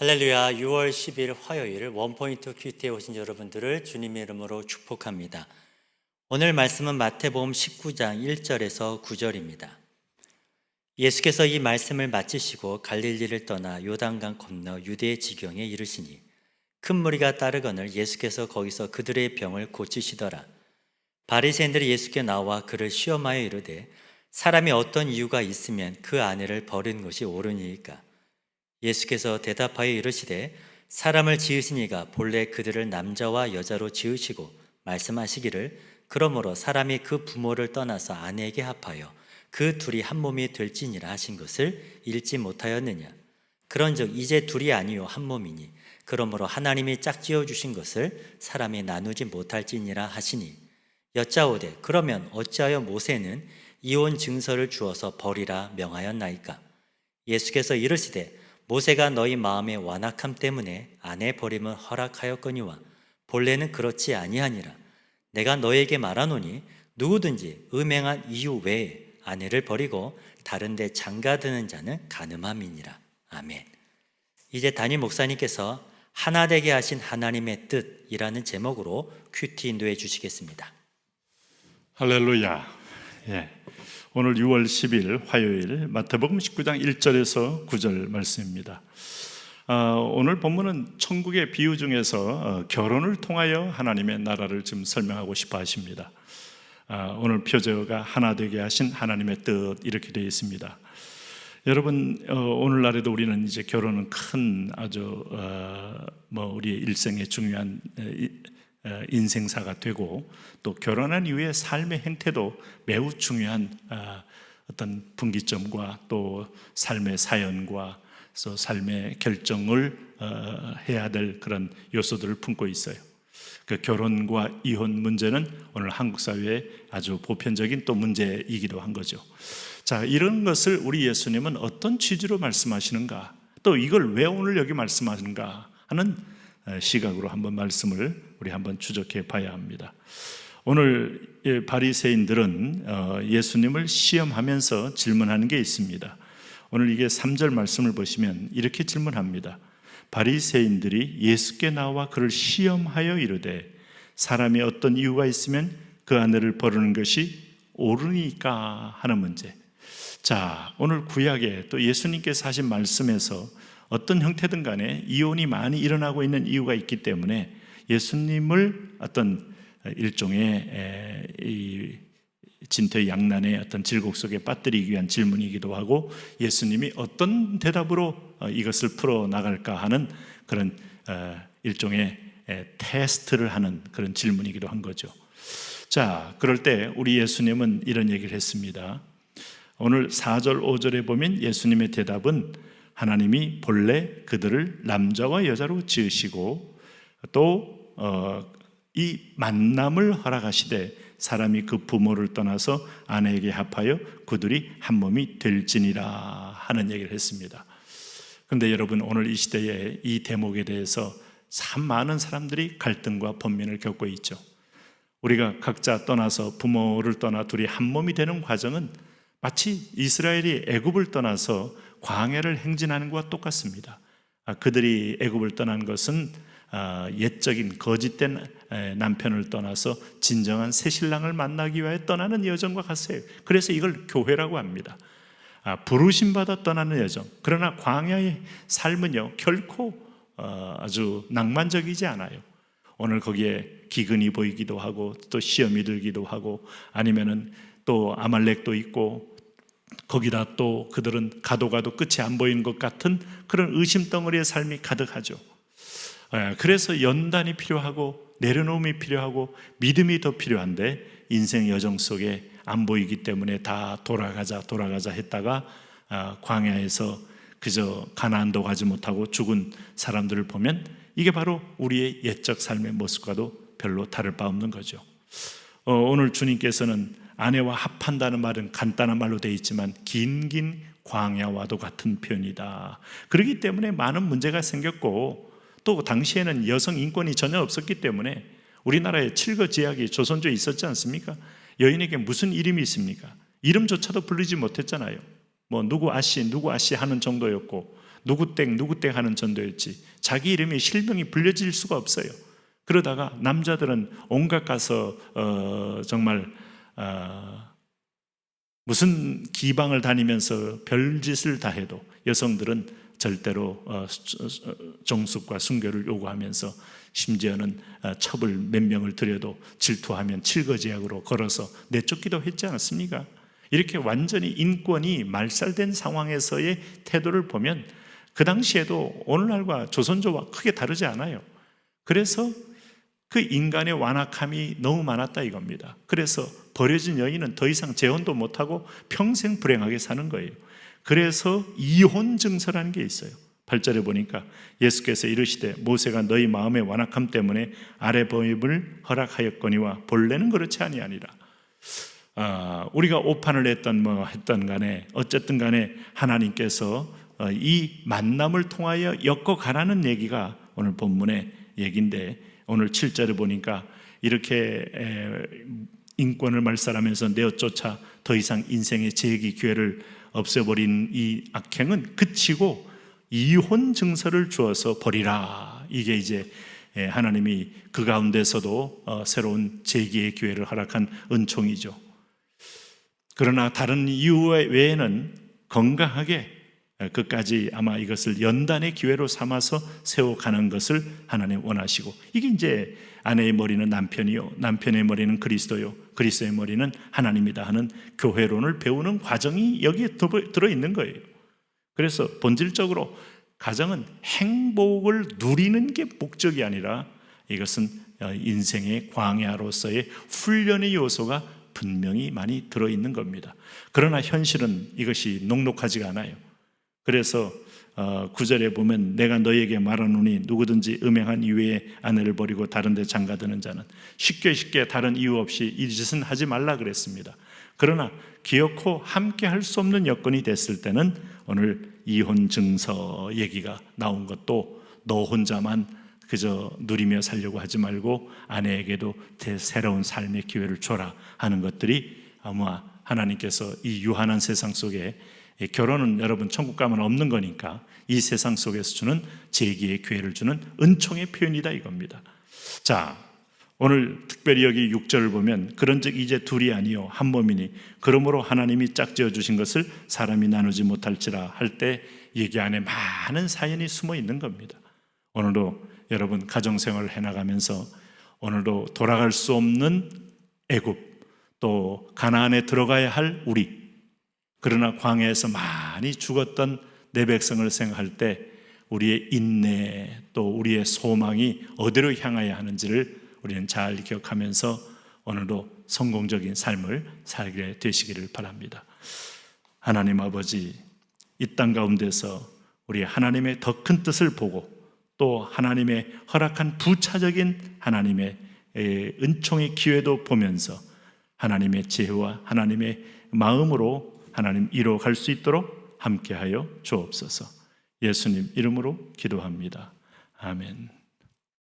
할렐루야. 6월 10일 화요일 원포인트 큐티에 오신 여러분들을 주님의 이름으로 축복합니다. 오늘 말씀은 마태복음 19장 1절에서 9절입니다. 예수께서 이 말씀을 마치시고 갈릴리를 떠나 요단강 건너 유대 지경에 이르시니 큰 무리가 따르거늘 예수께서 거기서 그들의 병을 고치시더라. 바리새인들이 예수께 나와 그를 시험하여 이르되 사람이 어떤 이유가 있으면 그 아내를 버리는 것이 옳으니이까? 예수께서 대답하여 이르시되 사람을 지으신 이가 본래 그들을 남자와 여자로 지으시고 말씀하시기를 그러므로 사람이 그 부모를 떠나서 아내에게 합하여 그 둘이 한 몸이 될지니라 하신 것을 읽지 못하였느냐? 그런즉 이제 둘이 아니요 한 몸이니 그러므로 하나님이 짝지어 주신 것을 사람이 나누지 못할지니라 하시니 여짜오되 그러면 어찌하여 모세는 이혼 증서를 주어서 버리라 명하였나이까? 예수께서 이르시되 모세가 너희 마음의 완악함 때문에 아내 버림을 허락하였거니와 본래는 그렇지 아니하니라. 내가 너에게 말하노니 누구든지 음행한 이유 외에 아내를 버리고 다른 데 장가드는 자는 간음함이니라. 아멘. 이제 담임 목사님께서 하나 되게 하신 하나님의 뜻이라는 제목으로 큐티 인도해 주시겠습니다. 할렐루야. 오늘 6월 10일 화요일 마태복음 19장 1절에서 9절 말씀입니다. 오늘 본문은 천국의 비유 중에서 결혼을 통하여 하나님의 나라를 지금 설명하고 싶어 하십니다. 오늘 표제어가 하나 되게 하신 하나님의 뜻 이렇게 되어 있습니다. 여러분, 오늘날에도 우리는 이제 결혼은 큰 아주 우리의 일생의 중요한 인생사가 되고 또 결혼한 이후의 삶의 행태도 매우 중요한 어떤 분기점과 또 삶의 사연과 또 삶의 결정을 해야 될 그런 요소들을 품고 있어요. 그 결혼과 이혼 문제는 오늘 한국 사회의 아주 보편적인 또 문제이기도 한 거죠. 자, 이런 것을 우리 예수님은 어떤 취지로 말씀하시는가, 또 이걸 왜 오늘 여기 말씀하시는가 하는 시각으로 한번 말씀을 우리 한번 추적해 봐야 합니다. 오늘 바리새인들은 예수님을 시험하면서 질문하는 게 있습니다. 오늘 이게 3절 말씀을 보시면 이렇게 질문합니다. 바리새인들이 예수께 나와 그를 시험하여 이르되 사람이 어떤 이유가 있으면 그 아내를 버리는 것이 옳으니까 하는 문제. 자, 오늘 구약에 또 예수님께서 하신 말씀에서 어떤 형태든 간에 이혼이 많이 일어나고 있는 이유가 있기 때문에 예수님을 어떤 일종의 이 진퇴양난의 어떤 질곡 속에 빠뜨리기 위한 질문이기도 하고 예수님이 어떤 대답으로 이것을 풀어나갈까 하는 그런 일종의 테스트를 하는 그런 질문이기도 한 거죠. 자, 그럴 때 우리 예수님은 이런 얘기를 했습니다. 오늘 4절 5절에 보면 예수님의 대답은 하나님이 본래 그들을 남자와 여자로 지으시고 또 이 만남을 허락하시되 사람이 그 부모를 떠나서 아내에게 합하여 그들이 한 몸이 될지니라 하는 얘기를 했습니다. 그런데 여러분, 오늘 이 시대에 이 대목에 대해서 참 많은 사람들이 갈등과 번민을 겪고 있죠. 우리가 각자 떠나서 부모를 떠나 둘이 한 몸이 되는 과정은 마치 이스라엘이 애굽을 떠나서 광야를 행진하는 것과 똑같습니다. 그들이 애굽을 떠난 것은 옛적인 거짓된 남편을 떠나서 진정한 새 신랑을 만나기 위해 떠나는 여정과 같아요. 그래서 이걸 교회라고 합니다. 부르심받아 떠나는 여정. 그러나 광야의 삶은요 결코 아주 낭만적이지 않아요. 오늘 거기에 기근이 보이기도 하고 또 시험이 들기도 하고 아니면은 또 아말렉도 있고 거기다 또 그들은 가도 끝이 안 보이는 것 같은 그런 의심덩어리의 삶이 가득하죠. 그래서 연단이 필요하고 내려놓음이 필요하고 믿음이 더 필요한데 인생 여정 속에 안 보이기 때문에 다 돌아가자 했다가 광야에서 그저 가나안도 가지 못하고 죽은 사람들을 보면 이게 바로 우리의 옛적 삶의 모습과도 별로 다를 바 없는 거죠. 오늘 주님께서는 아내와 합한다는 말은 간단한 말로 되어 있지만 긴 광야와도 같은 표현이다. 그렇기 때문에 많은 문제가 생겼고 또 당시에는 여성 인권이 전혀 없었기 때문에 우리나라에 칠거지약이 조선조에 있었지 않습니까? 여인에게 무슨 이름이 있습니까? 이름조차도 부르지 못했잖아요. 누구 아씨 하는 정도였고 누구땡 누구땡 하는 전도였지 자기 이름이 실명이 불려질 수가 없어요. 그러다가 남자들은 온갖 가서 정말 무슨 기방을 다니면서 별짓을 다 해도 여성들은 절대로 종숙과 순교를 요구하면서 심지어는 첩을 몇 명을 들여도 질투하면 칠거지약으로 걸어서 내쫓기도 했지 않았습니까? 이렇게 완전히 인권이 말살된 상황에서의 태도를 보면 그 당시에도 오늘날과 조선조와 크게 다르지 않아요. 그래서 그 인간의 완악함이 너무 많았다 이겁니다. 그래서 버려진 여인은 더 이상 재혼도 못하고 평생 불행하게 사는 거예요. 그래서 이혼 증서라는 게 있어요. 8절에 보니까 예수께서 이르시되 모세가 너희 마음의 완악함 때문에 아래 보임을 허락하였거니와 본래는 그렇지 아니하니라. 우리가 오판을 했던 뭐 했던 간에 어쨌든 간에 하나님께서 이 만남을 통하여 엮어가라는 얘기가 오늘 본문의 얘기인데, 오늘 7절에 보니까 이렇게 인권을 말살하면서 내어쫓아 더 이상 인생의 재기 기회를 없애버린 이 악행은 그치고 이혼 증서를 주어서 버리라. 이게 이제 하나님이 그 가운데서도 새로운 재기의 기회를 허락한 은총이죠. 그러나 다른 이유 외에는 건강하게 끝까지 아마 이것을 연단의 기회로 삼아서 세워가는 것을 하나님 원하시고, 이게 이제 아내의 머리는 남편이요 남편의 머리는 그리스도요 그리스도의 머리는 하나님이다 하는 교회론을 배우는 과정이 여기에 들어있는 거예요. 그래서 본질적으로 가정은 행복을 누리는 게 목적이 아니라 이것은 인생의 광야로서의 훈련의 요소가 분명히 많이 들어있는 겁니다. 그러나 현실은 이것이 녹록하지가 않아요. 그래서 9절에 보면 내가 너희에게 말하노니 누구든지 음행한 이외에 아내를 버리고 다른 데 장가드는 자는 쉽게 다른 이유 없이 이 짓은 하지 말라 그랬습니다. 그러나 기어코 함께 할 수 없는 여건이 됐을 때는 오늘 이혼 증서 얘기가 나온 것도 너 혼자만 그저 누리며 살려고 하지 말고 아내에게도 새로운 삶의 기회를 줘라 하는 것들이 아마 하나님께서 이 유한한 세상 속에, 결혼은 여러분 천국 가면 없는 거니까 이 세상 속에서 주는 재기의 기회를 주는 은총의 표현이다 이겁니다. 자, 오늘 특별히 여기 6절을 보면 그런즉 이제 둘이 아니요 한 몸이니 그러므로 하나님이 짝지어 주신 것을 사람이 나누지 못할지라 할 때 얘기 안에 많은 사연이 숨어 있는 겁니다. 오늘도 여러분 가정생활을 해나가면서 오늘도 돌아갈 수 없는 애굽, 또 가나안에 들어가야 할 우리, 그러나 광야에서 많이 죽었던 내 백성을 생각할 때 우리의 인내 또 우리의 소망이 어디로 향하여 하는지를 우리는 잘 기억하면서 오늘도 성공적인 삶을 살게 되시기를 바랍니다. 하나님 아버지, 이 땅 가운데서 우리 하나님의 더 큰 뜻을 보고 또 하나님의 허락한 부차적인 하나님의 은총의 기회도 보면서 하나님의 지혜와 하나님의 마음으로 하나님 이루어갈 수 있도록 함께하여 주옵소서. 예수님 이름으로 기도합니다. 아멘.